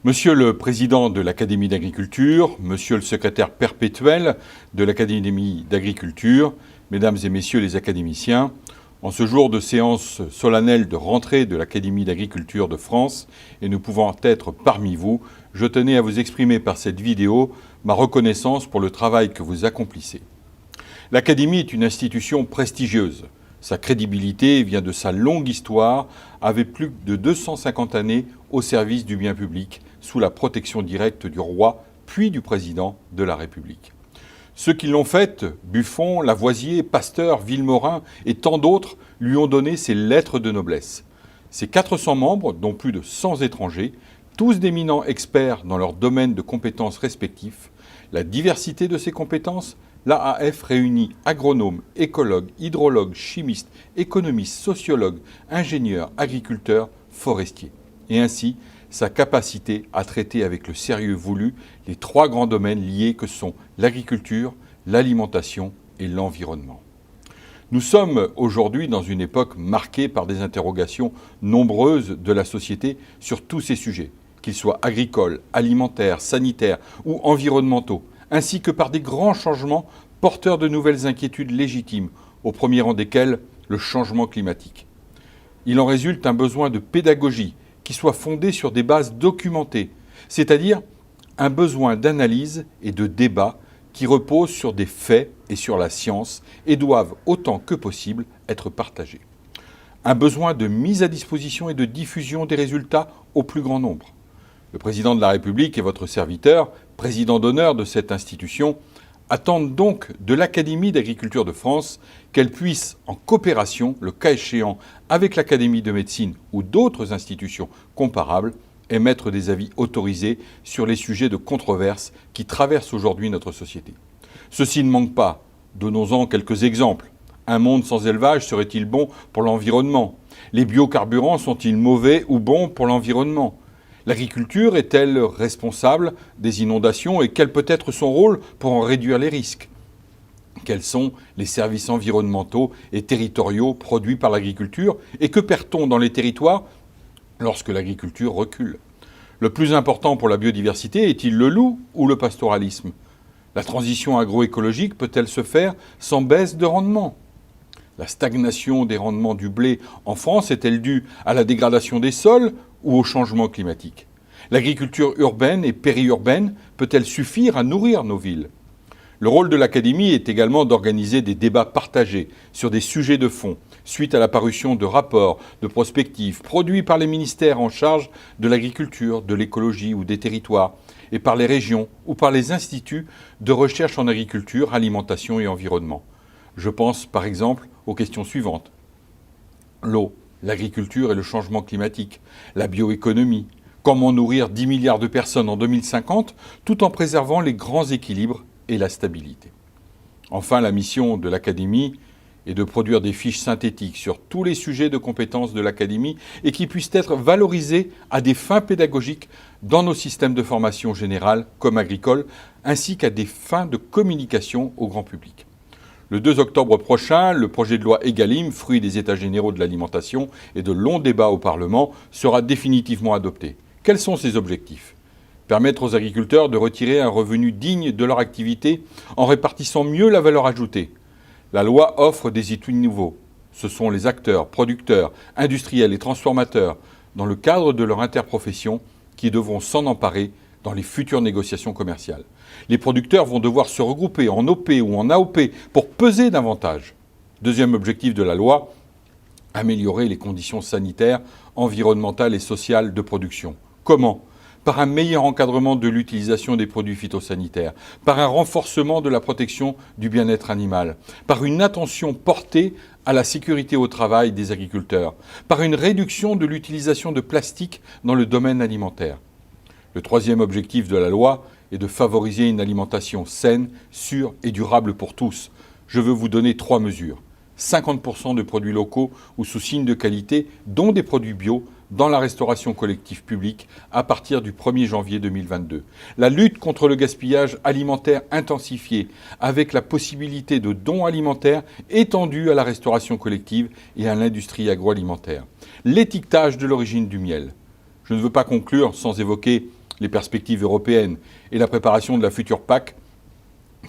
Monsieur le Président de l'Académie d'agriculture, Monsieur le Secrétaire perpétuel de l'Académie d'agriculture, Mesdames et Messieurs les académiciens, en ce jour de séance solennelle de rentrée de l'Académie d'agriculture de France et ne pouvant être parmi vous, je tenais à vous exprimer par cette vidéo ma reconnaissance pour le travail que vous accomplissez. L'Académie est une institution prestigieuse. Sa crédibilité vient de sa longue histoire, avec plus de 250 années au service du bien public, sous la protection directe du roi, puis du président de la République. Ceux qui l'ont faite, Buffon, Lavoisier, Pasteur, Vilmorin et tant d'autres, lui ont donné ses lettres de noblesse. Ses 400 membres, dont plus de 100 étrangers, tous d'éminents experts dans leur domaine de compétences respectifs, la diversité de ces compétences, l'AAF réunit agronomes, écologues, hydrologues, chimistes, économistes, sociologues, ingénieurs, agriculteurs, forestiers. Et ainsi, sa capacité à traiter avec le sérieux voulu les trois grands domaines liés que sont l'agriculture, l'alimentation et l'environnement. Nous sommes aujourd'hui dans une époque marquée par des interrogations nombreuses de la société sur tous ces sujets, qu'ils soient agricoles, alimentaires, sanitaires ou environnementaux, ainsi que par des grands changements porteurs de nouvelles inquiétudes légitimes, au premier rang desquelles le changement climatique. Il en résulte un besoin de pédagogie qui soit fondé sur des bases documentées, c'est-à-dire un besoin d'analyse et de débat qui reposent sur des faits et sur la science et doivent, autant que possible, être partagés. Un besoin de mise à disposition et de diffusion des résultats au plus grand nombre. Le président de la République et votre serviteur, président d'honneur de cette institution, attendent donc de l'Académie d'agriculture de France qu'elle puisse, en coopération, le cas échéant, avec l'Académie de médecine ou d'autres institutions comparables, émettre des avis autorisés sur les sujets de controverse qui traversent aujourd'hui notre société. Ceci ne manque pas. Donnons-en quelques exemples. Un monde sans élevage serait-il bon pour l'environnement? Les biocarburants sont-ils mauvais ou bons pour l'environnement? L'agriculture est-elle responsable des inondations et quel peut être son rôle pour en réduire les risques? Quels sont les services environnementaux et territoriaux produits par l'agriculture et que perd-on dans les territoires lorsque l'agriculture recule? Le plus important pour la biodiversité est-il le loup ou le pastoralisme? La transition agroécologique peut-elle se faire sans baisse de rendement? La stagnation des rendements du blé en France est-elle due à la dégradation des sols ou au changement climatique? L'agriculture urbaine et périurbaine peut-elle suffire à nourrir nos villes? Le rôle de l'Académie est également d'organiser des débats partagés sur des sujets de fond, suite à la parution de rapports, de prospectives produits par les ministères en charge de l'agriculture, de l'écologie ou des territoires, et par les régions ou par les instituts de recherche en agriculture, alimentation et environnement. Je pense par exemple aux questions suivantes. L'eau, l'agriculture et le changement climatique, la bioéconomie, comment nourrir 10 milliards de personnes en 2050 tout en préservant les grands équilibres et la stabilité. Enfin, la mission de l'Académie est de produire des fiches synthétiques sur tous les sujets de compétences de l'Académie et qui puissent être valorisés à des fins pédagogiques dans nos systèmes de formation générale comme agricoles, ainsi qu'à des fins de communication au grand public. Le 2 octobre prochain, le projet de loi Egalim, fruit des États généraux de l'alimentation et de longs débats au Parlement, sera définitivement adopté. Quels sont ses objectifs? Permettre aux agriculteurs de retirer un revenu digne de leur activité en répartissant mieux la valeur ajoutée. La loi offre des outils nouveaux. Ce sont les acteurs, producteurs, industriels et transformateurs, dans le cadre de leur interprofession, qui devront s'en emparer dans les futures négociations commerciales. Les producteurs vont devoir se regrouper en OP ou en AOP pour peser davantage. Deuxième objectif de la loi, améliorer les conditions sanitaires, environnementales et sociales de production. Comment? Par un meilleur encadrement de l'utilisation des produits phytosanitaires, par un renforcement de la protection du bien-être animal, par une attention portée à la sécurité au travail des agriculteurs, par une réduction de l'utilisation de plastique dans le domaine alimentaire. Le troisième objectif de la loi est de favoriser une alimentation saine, sûre et durable pour tous. Je veux vous donner 3 mesures. 50% de produits locaux ou sous signe de qualité, dont des produits bio, dans la restauration collective publique à partir du 1er janvier 2022. La lutte contre le gaspillage alimentaire intensifiée avec la possibilité de dons alimentaires étendus à la restauration collective et à l'industrie agroalimentaire. L'étiquetage de l'origine du miel. Je ne veux pas conclure sans évoquer les perspectives européennes et la préparation de la future PAC,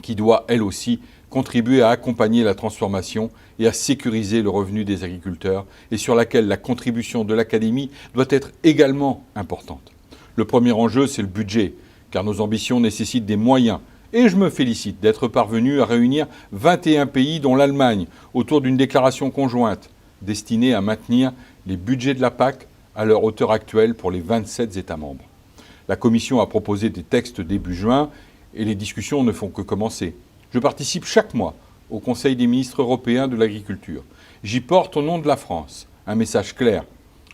qui doit, elle aussi, contribuer à accompagner la transformation et à sécuriser le revenu des agriculteurs, et sur laquelle la contribution de l'Académie doit être également importante. Le premier enjeu, c'est le budget, car nos ambitions nécessitent des moyens. Et je me félicite d'être parvenu à réunir 21 pays, dont l'Allemagne, autour d'une déclaration conjointe destinée à maintenir les budgets de la PAC à leur hauteur actuelle pour les 27 États membres. La Commission a proposé des textes début juin et les discussions ne font que commencer. Je participe chaque mois au Conseil des ministres européens de l'agriculture. J'y porte au nom de la France un message clair.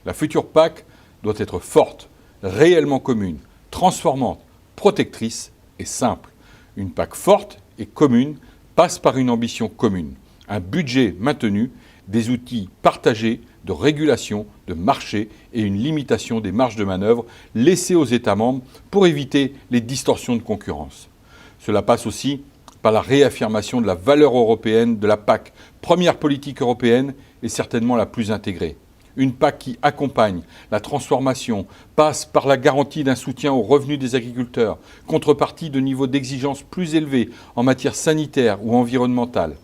La future PAC doit être forte, réellement commune, transformante, protectrice et simple. Une PAC forte et commune passe par une ambition commune, un budget maintenu, des outils partagés de régulation, de marché et une limitation des marges de manœuvre laissées aux États membres pour éviter les distorsions de concurrence. Cela passe aussi par la réaffirmation de la valeur européenne de la PAC, première politique européenne et certainement la plus intégrée. Une PAC qui accompagne la transformation, passe par la garantie d'un soutien aux revenus des agriculteurs, contrepartie de niveaux d'exigence plus élevés en matière sanitaire ou environnementale.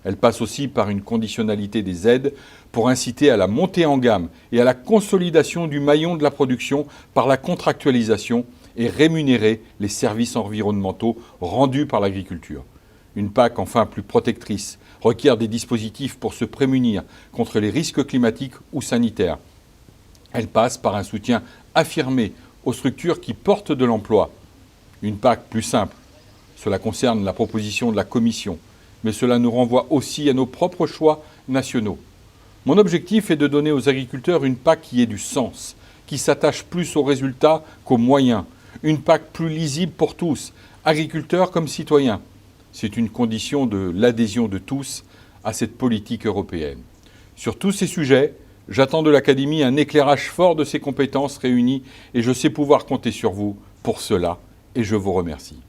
Elle passe aussi par une conditionnalité des aides pour inciter à la montée en gamme et à la consolidation du maillon de la production par la contractualisation et rémunérer les services environnementaux rendus par l'agriculture. Une PAC enfin plus protectrice requiert des dispositifs pour se prémunir contre les risques climatiques ou sanitaires. Elle passe par un soutien affirmé aux structures qui portent de l'emploi. Une PAC plus simple. Cela concerne la proposition de la Commission, mais cela nous renvoie aussi à nos propres choix nationaux. Mon objectif est de donner aux agriculteurs une PAC qui ait du sens, qui s'attache plus aux résultats qu'aux moyens. Une PAC plus lisible pour tous, agriculteurs comme citoyens. C'est une condition de l'adhésion de tous à cette politique européenne. Sur tous ces sujets, j'attends de l'Académie un éclairage fort de ses compétences réunies et je sais pouvoir compter sur vous pour cela et je vous remercie.